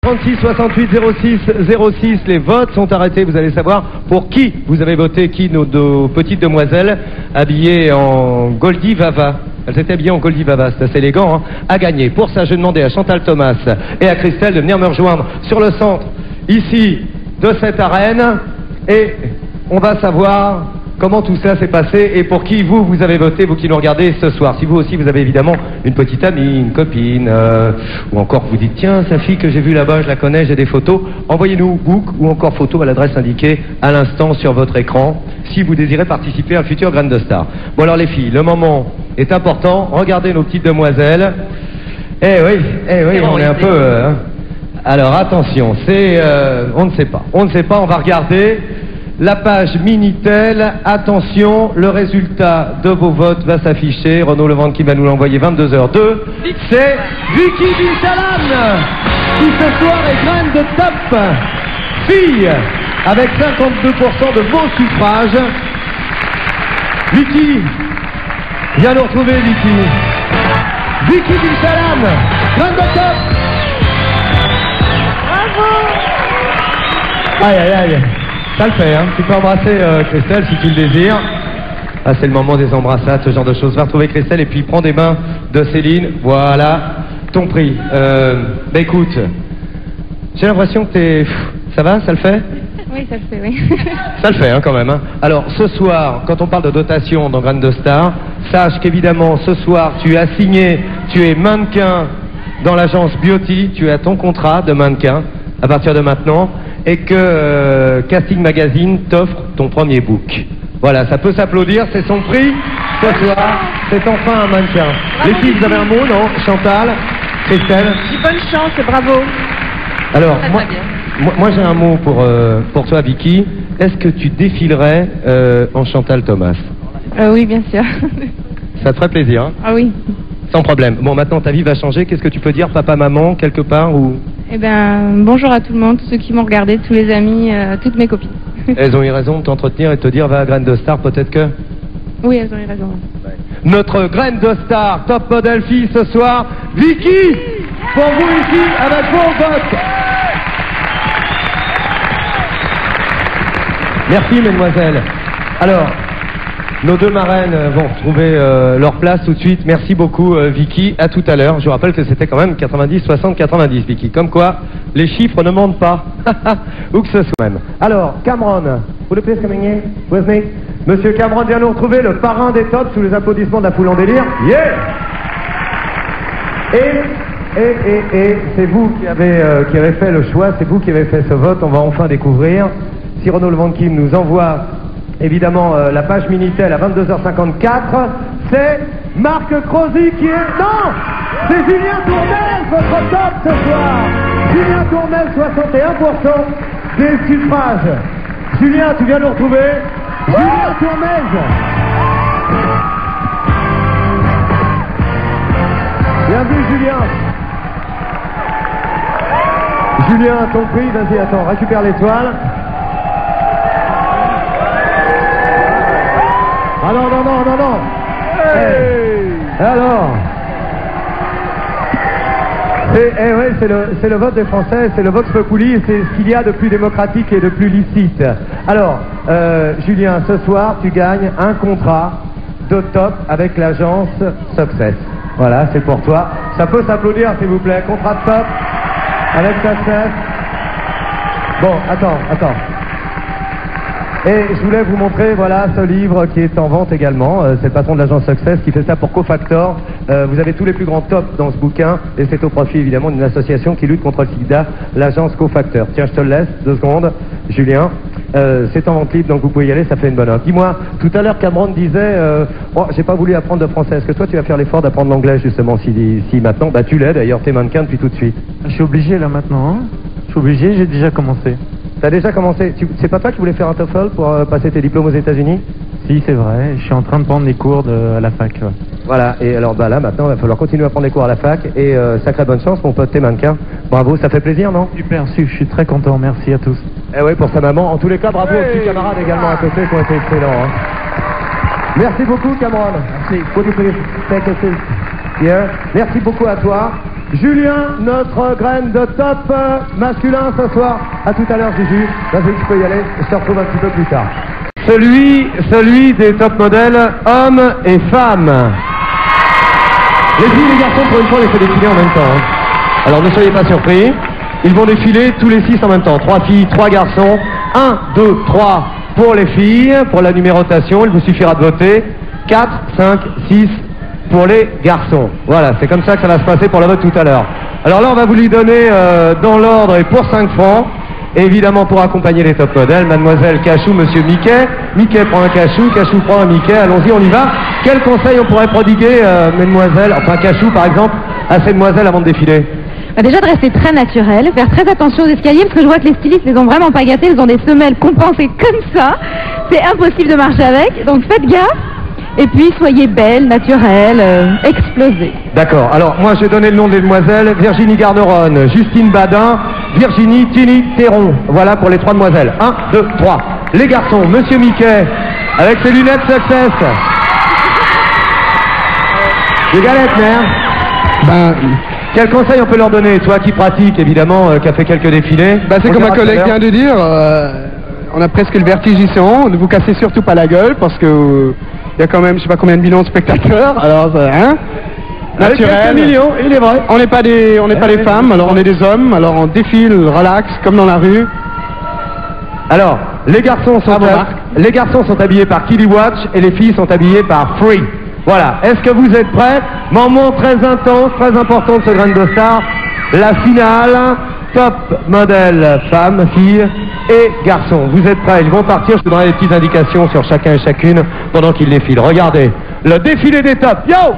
36 68 06 06, les votes sont arrêtés, vous allez savoir pour qui vous avez voté, qui nos deux petites demoiselles habillées en Goldie Vava. Elles étaient habillées en Goldie Vava, c'est assez élégant, hein, à gagner. Pour ça, je demandais à Chantal Thomas et à Christelle de venir me rejoindre sur le centre, ici, de cette arène, et on va savoir comment tout ça s'est passé et pour qui vous avez voté, vous qui nous regardez ce soir. Si vous aussi vous avez évidemment une petite amie, une copine, ou encore vous dites tiens, sa fille que j'ai vue là-bas, je la connais, j'ai des photos, envoyez-nous book ou encore photo à l'adresse indiquée à l'instant sur votre écran si vous désirez participer à un futur Graines de Star. Bon alors les filles, le moment est important, regardez nos petites demoiselles. Eh oui, on est un peu... Alors attention, c'est... on ne sait pas, on va regarder... La page Minitel, attention, le résultat de vos votes va s'afficher. Renaud Levent qui va nous l'envoyer 22h02. C'est Vicky Bilsalam qui ce soir est graine de top fille avec 52% de vos suffrages. Vicky, viens nous retrouver Vicky. Vicky Bilsalam, graine de top. Bravo. Aïe. Ça le fait, hein. Tu peux embrasser Christelle si tu le désires. Ah, c'est le moment des embrassades, ce genre de choses. Va retrouver Christelle et puis prends des mains de Céline. Voilà, ton prix. Bah écoute, j'ai l'impression que t'es... Ça va, ça le fait? Oui, ça le fait, oui. Ça le fait, hein, quand même. Hein. Alors, ce soir, quand on parle de dotation dans Graines de Star, sache qu'évidemment, ce soir, tu as signé, tu es mannequin dans l'agence Beauty, tu as ton contrat de mannequin à partir de maintenant. Et que Casting Magazine t'offre ton premier book. Voilà, ça peut s'applaudir, c'est son prix ce soir, c'est enfin un mannequin. Les filles, vous avez un mot, non? Chantal, Christelle? Bonne chance, bravo. Alors, moi j'ai un mot pour toi Vicky. Est-ce que tu défilerais en Chantal Thomas? Oui, bien sûr. Ça te ferait plaisir, hein? Ah oui. Sans problème. Bon, maintenant ta vie va changer, qu'est-ce que tu peux dire, papa, maman, quelque part ou... Eh bien, bonjour à tout le monde, tous ceux qui m'ont regardé, tous les amis, toutes mes copines. Elles ont eu raison de t'entretenir et de te dire, va à Graines de Star, peut-être que... Oui, elles ont eu raison. Ouais. Notre Graine de Star, top modèle fille ce soir, Vicky, pour vous ici, avec vos votes. Merci, mesdemoiselles. Alors, nos deux marraines vont retrouver leur place tout de suite. Merci beaucoup Vicky, à tout à l'heure. Je vous rappelle que c'était quand même 90, 60, 90 Vicky. Comme quoi, les chiffres ne mentent pas. Où que ce soit même. Alors, Cameron, would you please coming in with me? Monsieur Cameron vient nous retrouver, le parrain des tops, sous les applaudissements de la foule en délire. Yeah! Et c'est vous qui avez fait le choix, c'est vous qui avez fait ce vote. On va enfin découvrir si Renaud Levent qui nous envoie... Évidemment, la page Minitel à 22h54, c'est Marc Crozy qui est... Non, c'est Julien Tournel, votre top ce soir. Julien Tournel, 61% des suffrages. Julien, tu viens nous retrouver. Julien Tournel. Bienvenue Julien. Julien, ton prix, vas-y, attends, récupère l'étoile. Ah non. Hey. Alors, c'est le vote des Français, c'est le vote populi, c'est ce qu'il y a de plus démocratique et de plus licite. Alors, Julien, ce soir, tu gagnes un contrat de top avec l'agence Success. Voilà, c'est pour toi. Ça peut s'applaudir, s'il vous plaît. Contrat de top avec Success. Bon, attends. Et je voulais vous montrer, voilà, ce livre qui est en vente également. C'est le patron de l'agence Success qui fait ça pour Cofactor. Vous avez tous les plus grands tops dans ce bouquin et c'est au profit évidemment d'une association qui lutte contre le sida, l'agence Cofactor. Tiens, je te le laisse, 2 secondes, Julien. C'est en vente libre, donc vous pouvez y aller, ça fait une bonne heure. Dis-moi, tout à l'heure Cameron disait, j'ai pas voulu apprendre le français. Est-ce que toi tu vas faire l'effort d'apprendre l'anglais justement si maintenant, bah tu l'es d'ailleurs, t'es mannequin depuis tout de suite. Je suis obligé là maintenant, hein. Je suis obligé, j'ai déjà commencé. T'as déjà commencé. C'est pas toi qui voulais faire un TOEFL pour passer tes diplômes aux États-Unis? Si, c'est vrai. Je suis en train de prendre des cours à la fac. Ouais. Voilà. Et alors, bah là, maintenant, il va falloir continuer à prendre des cours à la fac. Et sacrée bonne chance, mon pote, t'es mannequin. Bravo, ça fait plaisir, non? Super, je suis très content. Merci à tous. Eh oui, pour sa maman. En tous les cas, bravo aux petits camarades également à côté qui ont été excellents. Hein. Merci beaucoup, Cameron. Merci. Merci beaucoup à toi. Julien, notre graine de top masculin ce soir. À tout à l'heure, Juju. Vas-y, tu peux y aller. Je te retrouve un petit peu plus tard. Celui des top modèles, hommes et femmes. Les filles et les garçons, pour une fois, on les fait défiler en même temps. Hein. Alors, ne soyez pas surpris. Ils vont défiler tous les 6 en même temps. 3 filles, 3 garçons. 1, 2, 3 pour les filles, pour la numérotation. Il vous suffira de voter. 4, 5, 6 pour les garçons. Voilà, c'est comme ça que ça va se passer pour la vote tout à l'heure. Alors là, on va vous lui donner dans l'ordre et pour 5 francs. Évidemment, pour accompagner les top modèles, mademoiselle Cachou, monsieur Mickey. Mickey prend un Cachou, Cachou prend un Mickey. Allons-y, on y va. Quel conseil on pourrait prodiguer, mesdemoiselles, enfin Cachou par exemple, à ces demoiselles avant de défiler? Déjà de rester très naturel, faire très attention aux escaliers parce que je vois que les stylistes les ont vraiment pas gâtés, ils ont des semelles compensées comme ça. C'est impossible de marcher avec, donc faites gaffe. Et puis soyez belle, naturelle, explosée. D'accord, alors moi j'ai donné le nom des demoiselles, Virginie Garneron, Justine Badin, Virginie Tini Théron. Voilà pour les 3 demoiselles. 1, 2, 3. Les garçons, monsieur Mickey, avec ses lunettes Success. Des galettes, mère. Quel conseil on peut leur donner, toi qui pratiques évidemment, qui a fait quelques défilés? C'est comme ma collègue vient de dire, on a presque le vertige ici en haut, ne vous cassez surtout pas la gueule parce que il y a quand même je sais pas combien de millions de spectateurs, alors hein, naturel. Millions, il est vrai. On n'est pas des femmes, alors on est des hommes, alors on défile, relax, comme dans la rue. Alors, les garçons sont habillés par Killiwatch et les filles sont habillées par Free. Voilà, est-ce que vous êtes prêts? Moment très intense, très important de ce Grain de Star, la finale, top modèle femmes, filles et garçons. Vous êtes prêts? Ils vont partir, je vous donnerai des petites indications sur chacun et chacune pendant qu'ils défilent. Regardez, le défilé des tops, yo!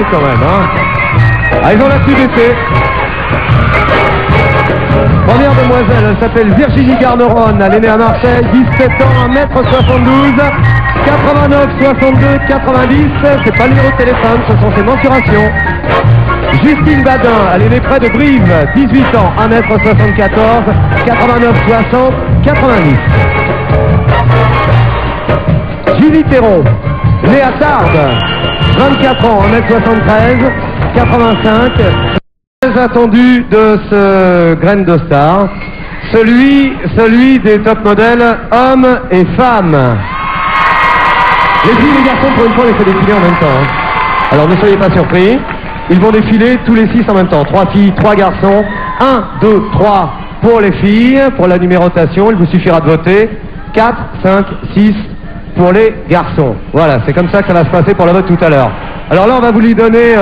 Quand même, hein. Ah, ils ont la pluie d'été. Première demoiselle, elle s'appelle Virginie Garneron, elle est née à Marseille, 17 ans, 1m72, 89, 62, 90, c'est pas le numéro de téléphone, ce sont ses mensurations. Justine Badin, elle est née près de Brive, 18 ans, 1m74, 89, 60, 90. Julie Théron, née à Tarbes, 24 ans, 1m73, 85, très attendu de ce Grain de Star, celui des top modèles, hommes et femmes. Les filles et les garçons, pour une fois, on les fait défiler en même temps. Hein. Alors ne soyez pas surpris, ils vont défiler tous les 6 en même temps. 3 filles, 3 garçons, 1, 2, 3 pour les filles, pour la numérotation, il vous suffira de voter. 4, 5, 6 pour les garçons. Voilà, c'est comme ça que ça va se passer pour la vote tout à l'heure. Alors là, on va vous lui donner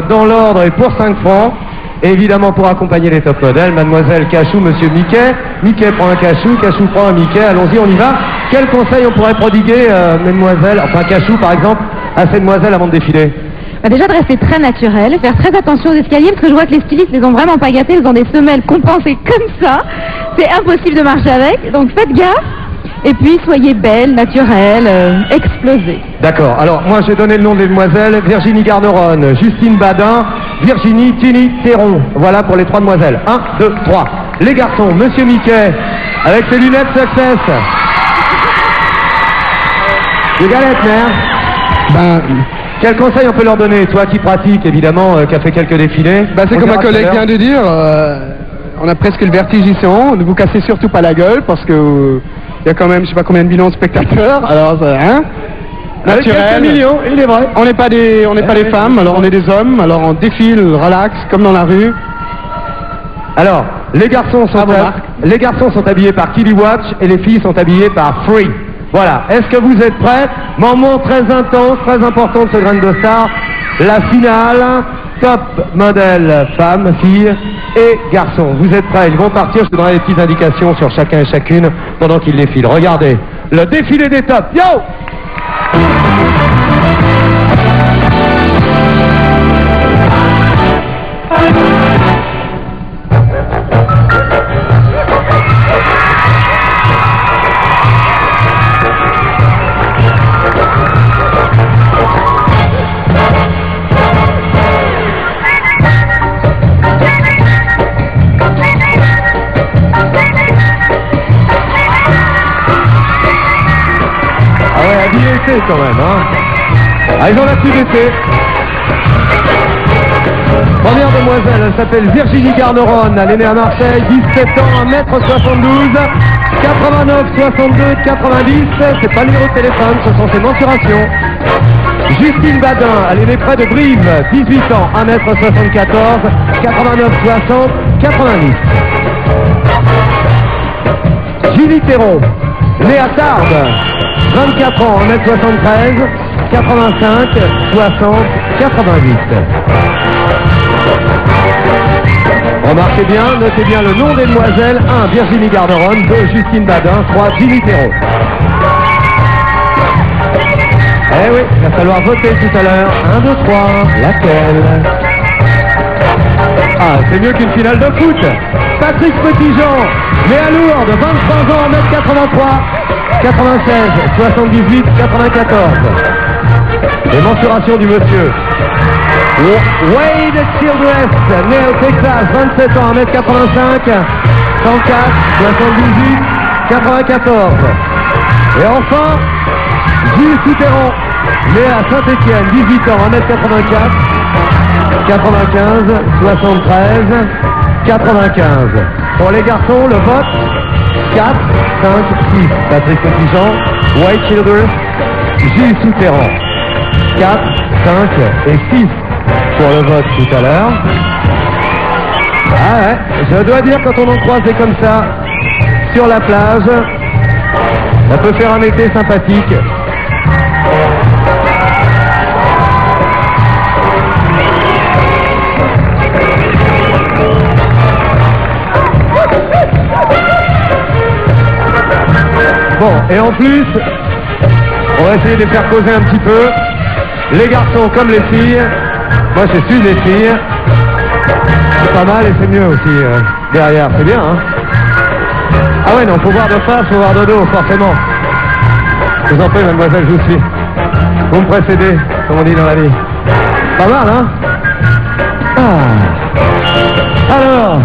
dans l'ordre et pour 5 francs. Et évidemment, pour accompagner les top modèles, mademoiselle Cachou, monsieur Mickey. Mickey prend un Cachou, Cachou prend un Mickey. Allons-y, on y va. Quel conseil on pourrait prodiguer, mesdemoiselles, enfin Cachou par exemple, à ces demoiselles avant de défiler? Déjà de rester très naturel, faire très attention aux escaliers parce que je vois que les stylistes les ont vraiment pas gâtés, ils ont des semelles compensées comme ça. C'est impossible de marcher avec, donc faites gaffe. Et puis soyez belle, naturelle, explosée. D'accord, alors moi j'ai donné le nom des demoiselles, Virginie Garneron, Justine Badin, Virginie Tini Théron. Voilà pour les 3 demoiselles. 1, 2, 3. Les garçons, monsieur Mickey, avec ses lunettes Success. Des galettes, mère. Quel conseil on peut leur donner, toi qui pratiques évidemment, qui a fait quelques défilés? C'est comme ma collègue vient de dire, on a presque le vertige ici en haut, ne vous cassez surtout pas la gueule parce que il y a quand même je sais pas combien de millions de spectateurs, alors hein, naturel. Millions, il est vrai. On n'est pas des femmes, alors on est des hommes, alors on défile, relax, comme dans la rue. Alors, les garçons sont habillés par Killiwatch et les filles sont habillées par Free. Voilà, est-ce que vous êtes prêts? Moment très intense, très important de ce Grain de Star, la finale, top modèle femmes, filles et garçons. Vous êtes prêts? Ils vont partir, je vous donnerai des petites indications sur chacun et chacune pendant qu'ils défilent. Regardez, le défilé des tops, yo! d'été quand même, hein. Ah, ils ont la pluie d'été. Première demoiselle, elle s'appelle Virginie Garneron, elle est née à Marseille, 17 ans, 1m72, 89, 62, 90, c'est pas le numéro de téléphone, ce sont ses mensurations. Justine Badin, elle est née près de Brive, 18 ans, 1m74, 89, 60, 90. Julie Théron, née à Tarbes, 24 ans, 1m73, 85, 60, 88. Remarquez bien, notez bien le nom des demoiselles. 1. Virginie Garneron. 2. Justine Badin. 3. Julie Théron. Eh oui, il va falloir voter tout à l'heure. 1, 2, 3. Laquelle? Ah, c'est mieux qu'une finale de foot. Patrick Petitjean, né à Lourdes, 23 ans, 1m83, 96, 78, 94. Les mensurations du monsieur. Wade Childress, né au Texas, 27 ans, 1m85, 104, 78, 94. Et enfin, Gilles Souterron, né à Saint-Étienne, 18 ans, 1m84, 95, 73, 95. Pour les garçons, le vote 4, 5, 6. Patrick Petitjean, Wade Childress, Gilles Souterron. 4, 5 et 6 pour le vote tout à l'heure. Ah ouais, je dois dire quand on en croise des comme ça sur la plage, ça peut faire un été sympathique. Bon, et en plus, on va essayer de les faire causer un petit peu. Les garçons comme les filles. Moi, je suis les filles. C'est pas mal et c'est mieux aussi derrière. C'est bien, hein? Ah ouais, non, faut voir de face, faut voir de dos, forcément. Je vous en prie, mademoiselle, je vous suis. Vous me précédez, comme on dit dans la vie. Pas mal, hein? Ah. Alors,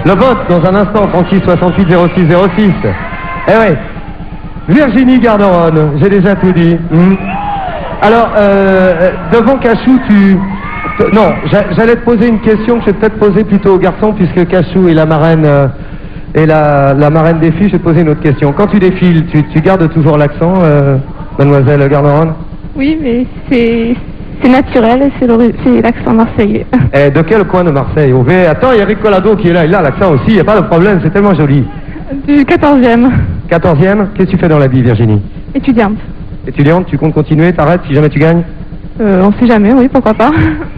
le vote dans un instant, 36 68 06 06. Eh ouais. Virginie Garneron, j'ai déjà tout dit. Alors, devant Cachou, non, j'allais te poser une question que je vais peut-être poser plutôt aux garçons, puisque Cachou est la marraine, la marraine des filles. Je vais te poser une autre question. Quand tu défiles, tu gardes toujours l'accent, mademoiselle Garneron? Oui, mais c'est naturel, c'est l'accent marseillais. Et de quel coin de Marseille? Attends, il y a Eric Collado qui est là, il a l'accent aussi, il n'y a pas de problème, c'est tellement joli. Du 14e. 14e, qu'est-ce que tu fais dans la vie, Virginie? Étudiante. Étudiante, tu comptes continuer, t'arrêtes si jamais tu gagnes? On sait jamais, oui, pourquoi pas.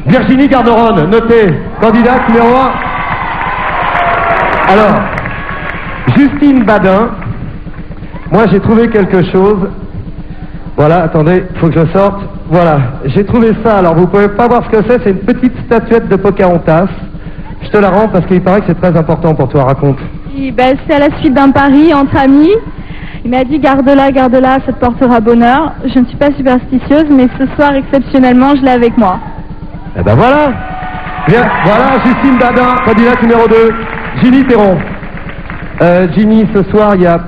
Virginie Garneron, notez, candidate numéro 1. Alors, Justine Badin, moi j'ai trouvé quelque chose. Voilà, attendez, il faut que je sorte. Voilà, j'ai trouvé ça, alors vous pouvez pas voir ce que c'est une petite statuette de Pocahontas. Je te la rends parce qu'il paraît que c'est très important pour toi, raconte. Et ben, c'est à la suite d'un pari entre amis. Il m'a dit garde-la, ça te portera bonheur. Je ne suis pas superstitieuse, mais ce soir, exceptionnellement, je l'ai avec moi. Eh ben voilà. Bien, voilà Justine Badin, candidate numéro 2, Ginny Théron. Ginny, ce soir, il y a,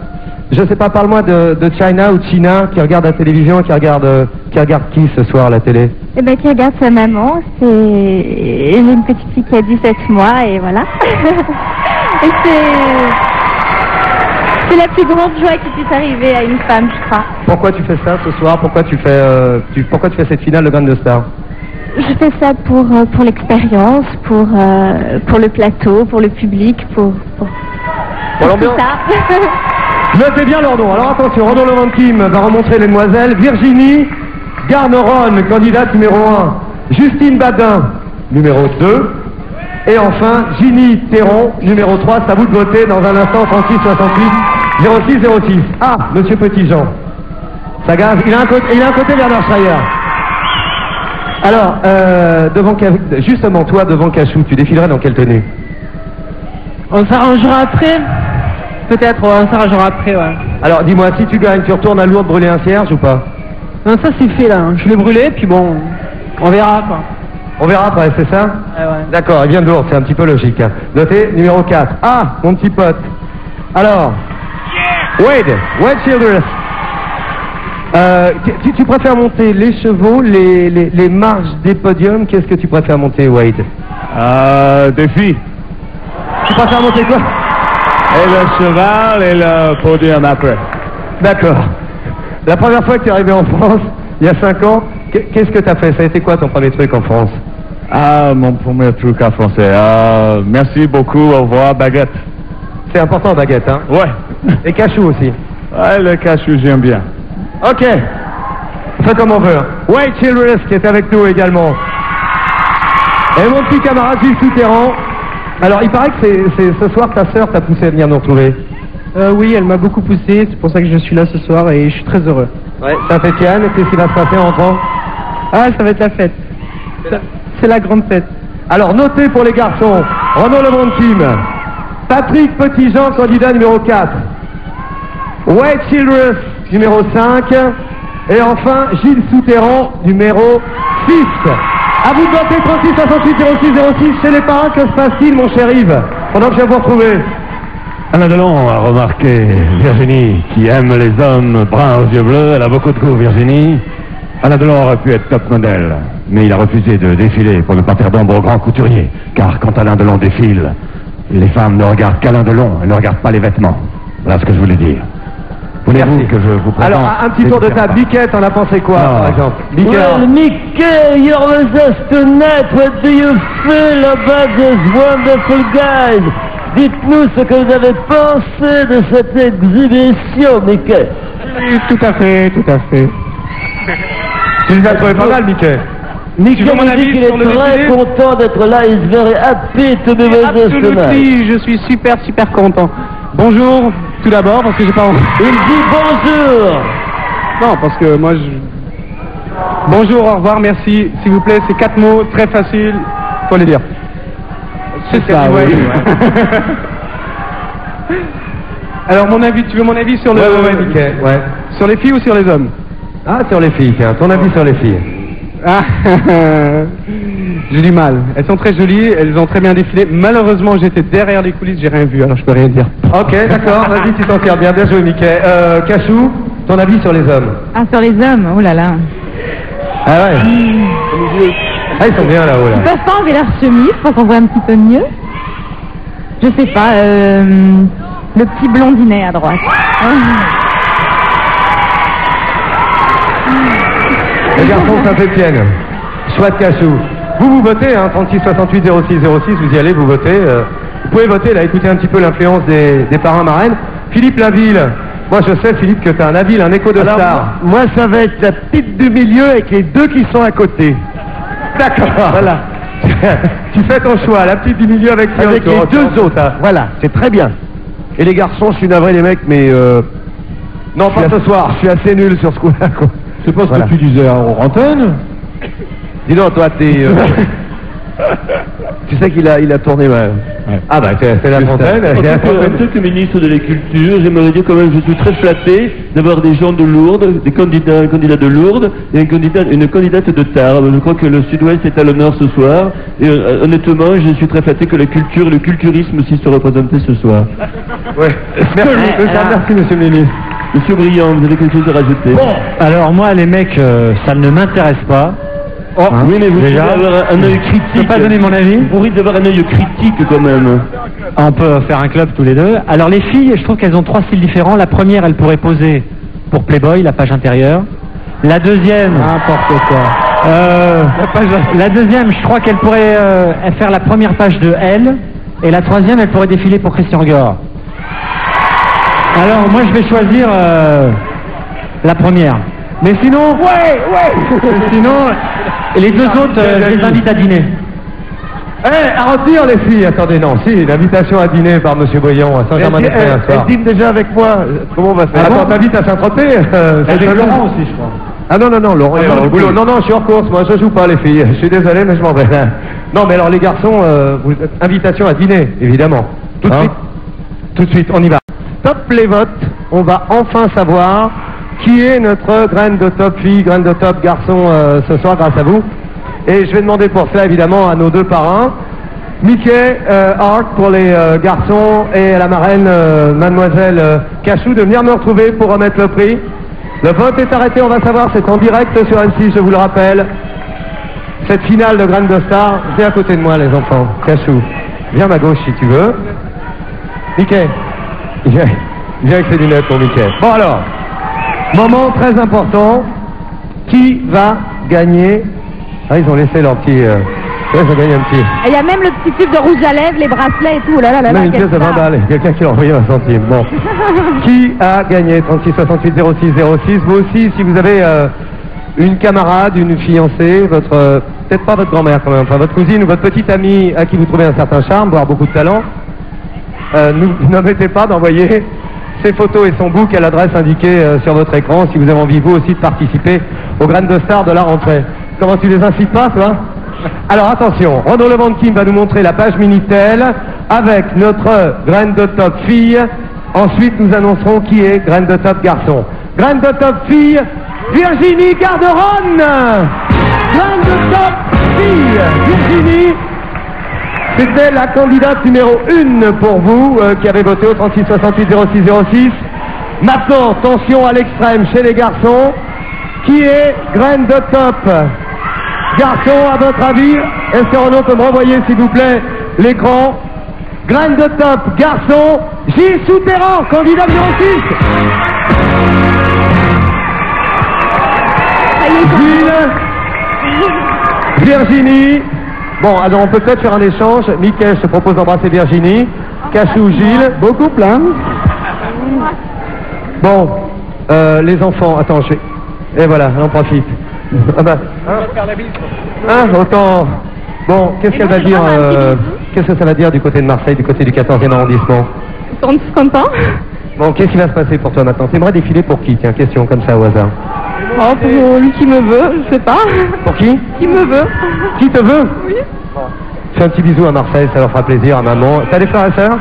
je sais pas, parle-moi de China ou China qui regarde la télévision, qui regarde qui ce soir à la télé? Eh ben, qui regarde sa maman, j'ai une petite fille qui a 17 mois, et voilà. Et c'est la plus grande joie qui puisse arriver à une femme, je crois. Pourquoi tu fais ça ce soir? Pourquoi tu fais cette finale de Graines de Star? Je fais ça pour l'expérience, pour le plateau, pour le public, pour l'ambiance. tout ça. Notez bien leur nom. Alors attention, Renaud Levantim va remontrer les demoiselles. Virginie Garneron, candidate numéro 1. Justine Badin, numéro 2. Et enfin, Ginny Théron, numéro 3. C'est à vous de voter dans un instant, 36 68 06 06. Ah, monsieur Petitjean. Ça gaz, il a un côté Bernard Schreier. Alors, justement, toi, devant Cachou, tu défilerais dans quelle tenue? On s'arrangera après. Peut-être, on s'arrangera après, ouais. Alors, dis-moi, si tu gagnes, tu retournes à Lourdes brûler un cierge ou pas? Non, ça c'est fait là. Je l'ai brûlé, puis bon, on verra quoi. On verra après, c'est ça? Ouais. D'accord, il vient de Lourdes, c'est un petit peu logique. Hein. Notez, numéro 4. Ah, mon petit pote. Alors, Wade Childress. Tu préfères monter les chevaux, les marches des podiums? Qu'est-ce que tu préfères monter, Wade? Des filles. Tu préfères monter quoi? Et le cheval et le podium après. D'accord. La première fois que tu es arrivé en France, il y a 5 ans, qu'est-ce que tu as fait? Ça a été quoi ton premier truc en France? Mon premier truc en français. Merci beaucoup, au revoir, baguette. C'est important, baguette, hein? Ouais. Et cachou aussi. Ouais, le cachou, j'aime bien. Ok. On fait comme on veut. Wade Childress qui est avec nous également. Et mon petit camarade Gilles Souterrain. Alors, il paraît que c'est ce soir ta sœur t'a poussé à venir nous retrouver. Oui, elle m'a beaucoup poussé, c'est pour ça que je suis là ce soir et je suis très heureux. Ouais. Saint-Étienne, qu'est-ce qui va se passer en rentrant? Ah, ça va être la fête. C'est la grande fête. Alors, notez pour les garçons, Renaud Le Monde Team, Patrick Petitjean, candidat numéro 4, Wade Childress, numéro 5, et enfin Gilles Souterrain, numéro 6. À vous de voter 36 68 06 06 chez les parents. Que se passe-t-il, mon cher Yves, pendant que je viens vous retrouver? Alain Delon a remarqué Virginie, qui aime les hommes bruns aux yeux bleus. Elle a beaucoup de goût, Virginie. Alain Delon aurait pu être top modèle, mais il a refusé de défiler pour ne pas faire d'ombre au grand couturier. Car quand Alain Delon défile, les femmes ne regardent qu'Alain Delon, elles ne regardent pas les vêtements. Voilà ce que je voulais dire. Voulez-vous que je vous présente? Alors, un petit tour de table. Mickey, t'en as pensé quoi, par exemple? Mickey, Well, Mickey, you're with us tonight. What do you feel about this wonderful guys? Dites-nous ce que vous avez pensé de cette exhibition, Mickey. Oui, tout à fait, tout à fait. tu les as trouvés pas mal, Mickey. Mickey veux mon nous avis dit qu'il sur est le très défilé? content d'être là. He's very happy to be with us tonight. Absolument, je suis super content. Bonjour, tout d'abord, parce que j'ai pas... Il dit bonjour. Non, parce que moi, Bonjour, au revoir, merci, s'il vous plaît, c'est 4 mots, très faciles, faut les dire. C'est ça, oui. Alors, mon avis, tu veux mon avis sur le... Ouais, Mickey, ouais. Sur les filles ou sur les hommes? Ah, sur les filles, tiens. Ton avis sur les filles? Ah, j'ai du mal. Elles sont très jolies, elles ont très bien défilé. Malheureusement, j'étais derrière les coulisses, j'ai rien vu, alors je peux rien dire. Ok, d'accord, vas-y, tu t'en tires bien. Bien joué, Mickey. Cachou, ton avis sur les hommes? Ah, sur les hommes, oh là là. Ah ouais. Ah, ils sont bien là-haut, là. Ils peuvent pas enlever leur chemise pour qu'on voit un petit peu mieux. Je sais pas, le petit blondinet à droite. Les garçons Saint-Étienne, choix de Cachou. Vous votez, hein, 36 68 06 06, vous y allez, vous votez. Vous pouvez voter, là, écoutez un petit peu l'influence des parrains marraines. Philippe Laville, moi je sais, Philippe, que tu as un Laville, un écho de star. Moi, ça va être la petite du milieu avec les deux qui sont à côté. D'accord. Voilà. Tu fais ton choix, la petite du milieu avec Avec les deux autres. Hein. Voilà, c'est très bien. Et les garçons, je suis navré, les mecs, mais Non, pas ce soir. je suis assez nul sur ce coup-là, quoi. C'est pas ce que tu disais en antenne? Dis donc, toi, t'es... tu sais qu'il a tourné mal. Ah bah c'est la fontaine. En tant que ministre de la Culture, j'aimerais dire quand même que je suis très flatté d'avoir des gens de Lourdes, un candidat de Lourdes et une candidate de Tarbes. Je crois que le Sud-Ouest est à l'honneur ce soir. Et honnêtement, je suis très flatté que la culture, le culturisme aussi soit représenté ce soir. Ouais. Merci, monsieur le ministre. Monsieur Briand, vous avez quelque chose à rajouter? Bon, alors moi les mecs, ça ne m'intéresse pas. Oh, oui, mais vous pouvez déjà, avoir un œil critique. je peux pas donner mon avis. Vous pourriez avoir un œil critique quand même. On peut faire un club tous les deux. Alors les filles, je trouve qu'elles ont 3 styles différents. La première, elle pourrait poser pour Playboy, la page intérieure. La deuxième... N'importe quoi. La deuxième, je crois qu'elle pourrait faire la première page de Elle. Et la troisième, elle pourrait défiler pour Christian Dior. Alors moi, je vais choisir la première. Mais sinon... Sinon, les deux autres, je les invite à dîner. À retirer les filles, attendez, non, si, l'invitation à dîner par monsieur Boyan à Saint-Germain-des-Prés un soir. Elle dîne déjà avec moi. Comment on va faire? Attends, t'invites à Saint-Tropez Avec Laurent aussi, je crois. Ah non, Laurent, au boulot. Non, je suis en course, moi, je joue pas les filles. Je suis désolé, mais je m'en vais. Non, mais alors les garçons, invitation à dîner, évidemment. Tout de suite, on y va. Top les votes, on va enfin savoir qui est notre graine de top fille, graine de top garçon ce soir grâce à vous. Et je vais demander pour cela évidemment à nos deux parrains, Mickey Hart pour les garçons et la marraine mademoiselle Cachou de venir me retrouver pour remettre le prix. Le vote est arrêté, on va savoir, c'est en direct sur M6, je vous le rappelle. Cette finale de Graines de Star, c'est à côté de moi les enfants. Cachou, viens à ma gauche si tu veux. Mickey, viens avec ses lunettes pour Mickey. Bon alors, moment très important, qui va gagner? Ah, ils ont laissé leur petit... Ouais, ils ont gagné un petit... Et il y a même le petit tube de rouge à lèvres, les bracelets et tout. Là, là, là, même une pièce de 20 balles, quelqu'un qui l'a envoyé un centime. Bon. Qui a gagné? 36 68 06 06. Vous aussi, si vous avez une camarade, une fiancée, votre... peut-être pas votre grand-mère quand même, enfin votre cousine ou votre petite amie à qui vous trouvez un certain charme, voire beaucoup de talent, n'omettez pas d'envoyer ses photos et son book à l'adresse indiquée sur votre écran si vous avez envie vous aussi de participer aux Graines de Star de la rentrée. Comment tu les incites pas, toi? Alors attention, Renaud Levantin va nous montrer la page Minitel avec notre Graine de Top fille. Ensuite, nous annoncerons qui est Graine de Top garçon. Graine de Top fille, Virginie Garderonne. Graine de Top fille, Virginie. C'était la candidate numéro 1 pour vous qui avez voté au 36 68 06 06. Maintenant, attention à l'extrême chez les garçons. Qui est Graine de Top garçon, à votre avis? Est-ce que Renaud peut me renvoyer, s'il vous plaît, l'écran? Graine de Top garçon, Gilles Souterrain, candidat numéro 6. Gilles, Virginie. Bon, alors on peut peut-être faire un échange. Mickey, je te propose d'embrasser Virginie. Cachou, Gilles. Beaucoup plein. Bon, les enfants, attends, je vais... Et voilà, on profite. Ah bah, autant... Bon, qu'est-ce qu'elle va dire qu'est-ce que ça va dire du côté de Marseille, du côté du 14e arrondissement? Ils sont tous contents. Bon, qu'est-ce qui va se passer pour toi maintenant? T'aimerais défiler pour qui? Tiens, question comme ça au hasard. Oh, pour lui qui me veut, je sais pas. Pour qui? Qui me veut. Qui te veut? Oui. Bon. Fais un petit bisou à Marseille, ça leur fera plaisir à maman. T'as des frères et sœurs?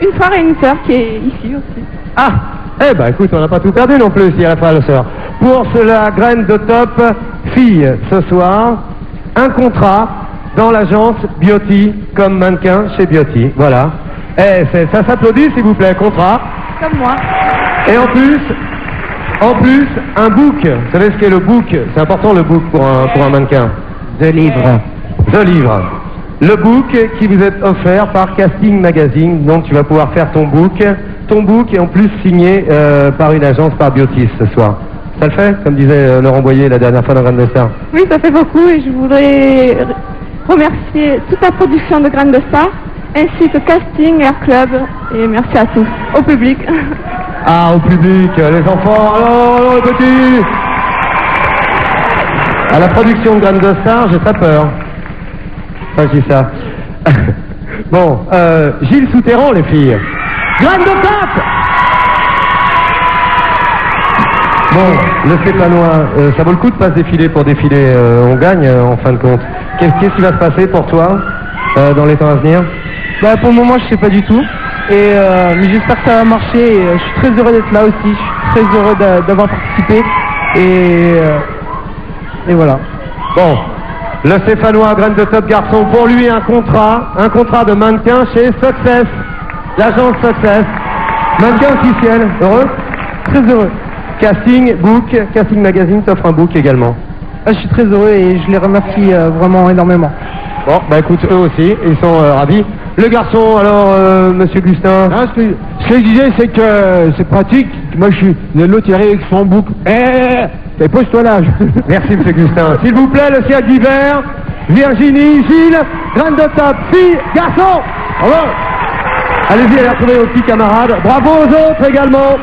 Une frère et une sœur qui est ici aussi. Ah! Eh ben écoute, on n'a pas tout perdu non plus s'il y a la frère et la sœur. Pour la Graine de Top fille, ce soir, un contrat dans l'agence Beauty comme mannequin chez Beauty. Voilà. Eh, ça s'applaudit s'il vous plaît, contrat. Comme moi. Et en plus, un book. Vous savez ce qu'est le book? C'est important le book pour un mannequin. 2 livres. 2 livres. Le book qui vous est offert par Casting Magazine. Donc tu vas pouvoir faire ton book est en plus signé par une agence, par Beauty ce soir. Ça le fait, comme disait Laurent Boyer la dernière fois dans Graines de Star? Oui, ça fait beaucoup et je voudrais remercier toute la production de Graines de Star, ainsi que Casting, Air Club, et merci à tous, au public. Ah, au public, les enfants, alors les petits. À la production de Graines de Star, j'ai très peur. Enfin, je dis ça. Bon, Gilles Souterrain, les filles. Graines de Top. Bon, le Stéphanois, ça vaut le coup de pas se défiler pour défiler, on gagne en fin de compte. Qu'est-ce qui va se passer pour toi dans les temps à venir? Bah pour le moment je sais pas du tout, et mais j'espère que ça va marcher, et je suis très heureux d'être là aussi, je suis très heureux d'avoir participé, et voilà. Bon, le Stéphanois, Graine de Top garçon, pour lui un contrat de mannequin chez Success, l'agence Success, mannequin officiel, heureux? Très heureux. Casting, book, Casting Magazine t'offre un book également. Je suis très heureux et je les remercie vraiment énormément. Bon, bah écoute, eux aussi, ils sont ravis. Le garçon, alors, monsieur Gustin? Ce que je disais, c'est que c'est pratique. Moi, je suis l'autre, il arrive avec son bouc. Pose-toi là. Merci, monsieur Gustin. S'il vous plaît, le ciel d'hiver, Virginie, Gilles, Graine de Top, fille, garçon. Bravo. Allez-y, allez retrouver vos petits camarades. Bravo aux autres également.